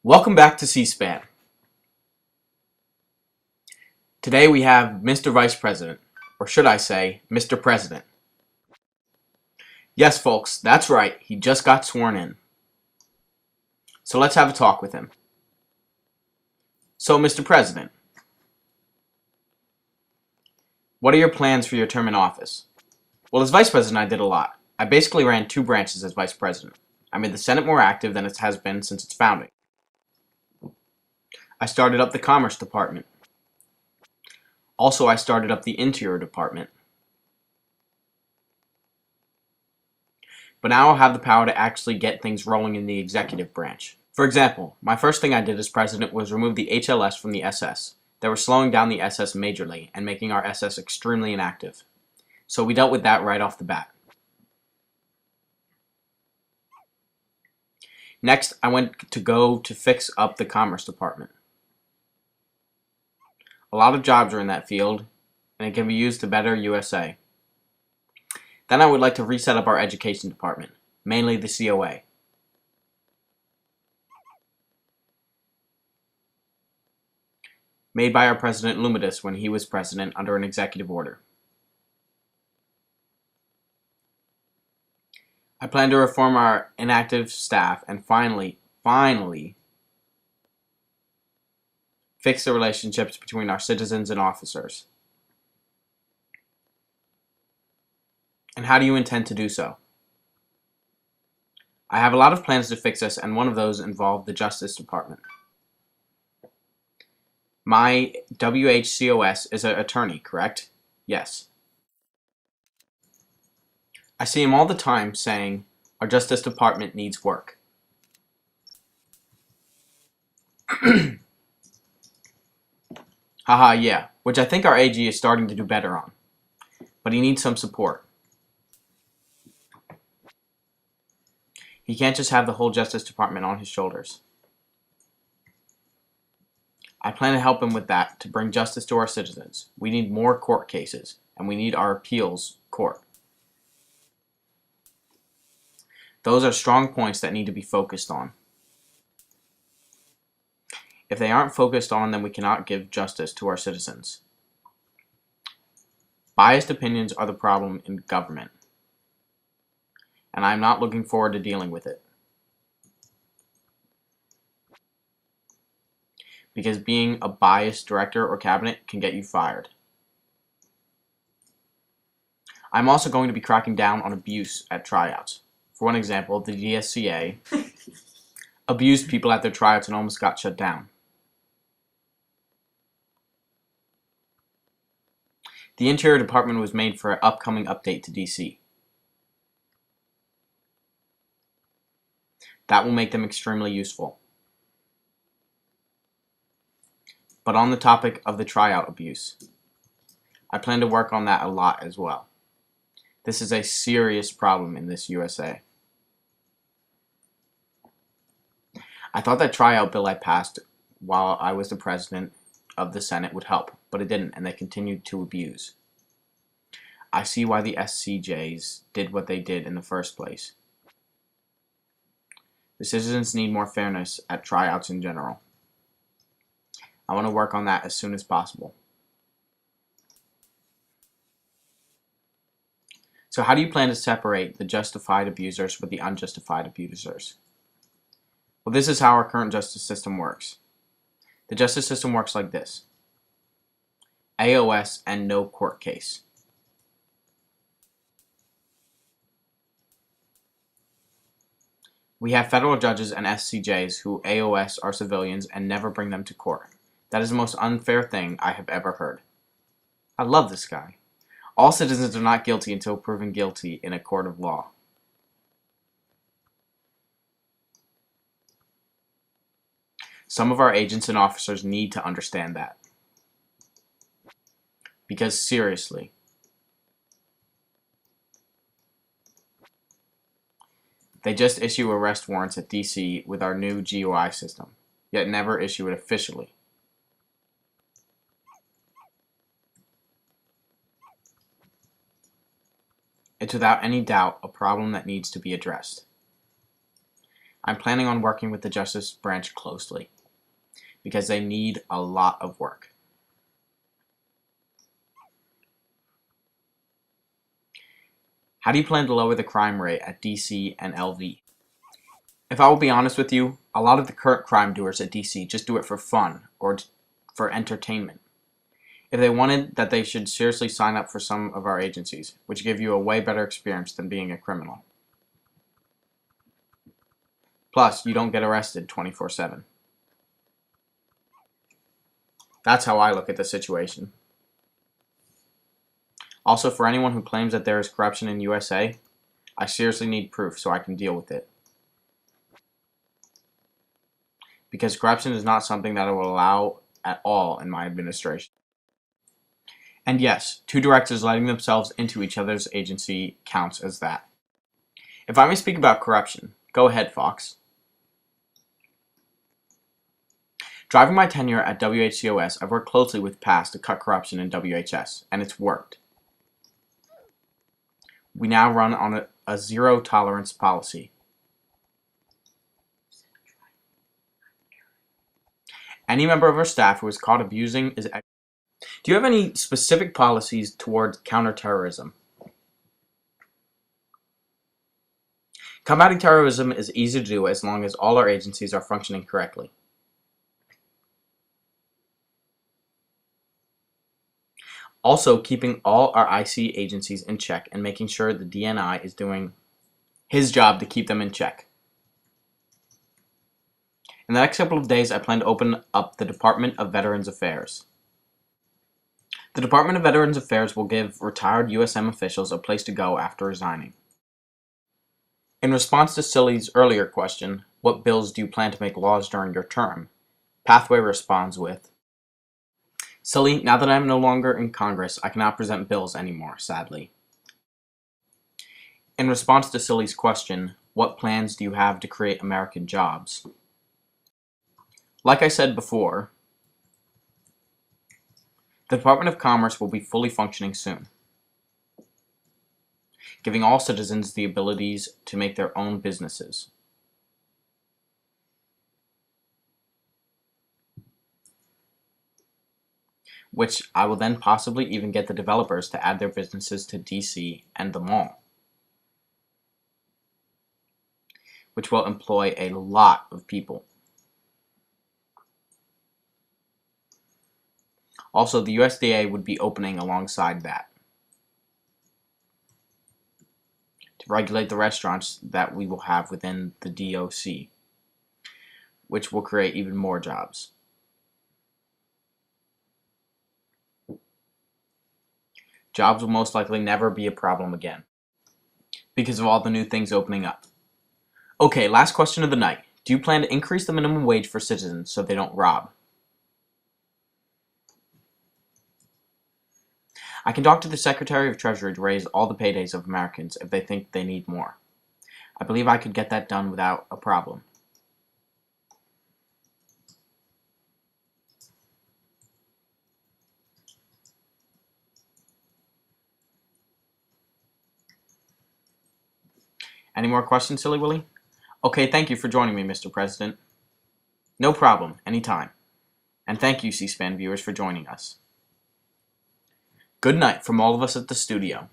Welcome back to C-SPAN. Today we have Mr. Vice President, or should I say, Mr. President. Yes, folks, that's right, he just got sworn in. So let's have a talk with him. So, Mr. President, what are your plans for your term in office? Well, as Vice President, I did a lot. I basically ran two branches as Vice President. I made the Senate more active than it has been since its founding. I started up the Commerce Department. Also, I started up the Interior Department. But now I'll have the power to actually get things rolling in the executive branch. For example, my first thing I did as president was remove the HLS from the SS. They were slowing down the SS majorly and making our SS extremely inactive. So we dealt with that right off the bat. Next, I went to fix up the Commerce Department. A lot of jobs are in that field, and it can be used to better USA. Then I would like to reset up our Education Department, mainly the COA. Made by our President Lumidus when he was president under an executive order. I plan to reform our inactive staff and finally fix the relationships between our citizens and officers. And how do you intend to do so? I have a lot of plans to fix this, and one of those involved the Justice Department. My WHCOS is an attorney, correct? Yes. I see him all the time saying, our Justice Department needs work. Haha, yeah, which I think our AG is starting to do better on. But he needs some support. He can't just have the whole Justice Department on his shoulders. I plan to help him with that to bring justice to our citizens. We need more court cases, and we need our appeals court. Those are strong points that need to be focused on. If they aren't focused on, then we cannot give justice to our citizens. Biased opinions are the problem in government, and I'm not looking forward to dealing with it. Because being a biased director or cabinet can get you fired. I'm also going to be cracking down on abuse at tryouts. For one example, the DSCA abused people at their tryouts and almost got shut down. The Interior Department was made for an upcoming update to DC. That will make them extremely useful. But on the topic of the tryout abuse, I plan to work on that a lot as well. This is a serious problem in this USA. I thought that tryout bill I passed while I was the president of the Senate would help, but it didn't, and they continued to abuse. I see why the SCJs did what they did in the first place. The citizens need more fairness at tryouts in general. I want to work on that as soon as possible. So how do you plan to separate the justified abusers with the unjustified abusers? Well, this is how our current justice system works. The justice system works like this. AOS and no court case. We have federal judges and SCJs who AOS are civilians and never bring them to court. That is the most unfair thing I have ever heard. I love this guy. All citizens are not guilty until proven guilty in a court of law. Some of our agents and officers need to understand that. Because seriously, they just issue arrest warrants at DC with our new GUI system, yet never issue it officially. It's without any doubt a problem that needs to be addressed. I'm planning on working with the Justice Branch closely because they need a lot of work. How do you plan to lower the crime rate at DC and LV? If I will be honest with you, a lot of the current crime doers at DC just do it for fun or for entertainment. If they wanted that, they should seriously sign up for some of our agencies, which give you a way better experience than being a criminal. Plus, you don't get arrested 24/7. That's how I look at the situation. Also, for anyone who claims that there is corruption in USA, I seriously need proof so I can deal with it. Because corruption is not something that I will allow at all in my administration. And yes, 2 directors letting themselves into each other's agency counts as that. If I may speak about corruption, go ahead, Fox. Driving my tenure at WHCOS, I've worked closely with PASS to cut corruption in WHS, and it's worked. We now run on a zero-tolerance policy. Any member of our staff who is caught abusing is... Do you have any specific policies towards counterterrorism? Combating terrorism is easy to do as long as all our agencies are functioning correctly. Also, keeping all our IC agencies in check and making sure the DNI is doing his job to keep them in check. In the next couple of days, I plan to open up the Department of Veterans Affairs. The Department of Veterans Affairs will give retired USM officials a place to go after resigning. In response to Silly's earlier question, what bills do you plan to make laws during your term? Pathway responds with, Silly, now that I am no longer in Congress, I cannot present bills anymore, sadly. In response to Silly's question, what plans do you have to create American jobs? Like I said before, the Department of Commerce will be fully functioning soon, giving all citizens the abilities to make their own businesses. Which I will then possibly even get the developers to add their businesses to DC and the mall, which will employ a lot of people. Also, the USDA would be opening alongside that to regulate the restaurants that we will have within the DOC, which will create even more jobs. Jobs will most likely never be a problem again because of all the new things opening up. Okay, last question of the night. Do you plan to increase the minimum wage for citizens so they don't rob? I can talk to the Secretary of Treasury to raise all the paydays of Americans if they think they need more. I believe I could get that done without a problem. Any more questions, Silly Willy? Okay, thank you for joining me, Mr. President. No problem, anytime. And thank you, C-SPAN viewers, for joining us. Good night from all of us at the studio.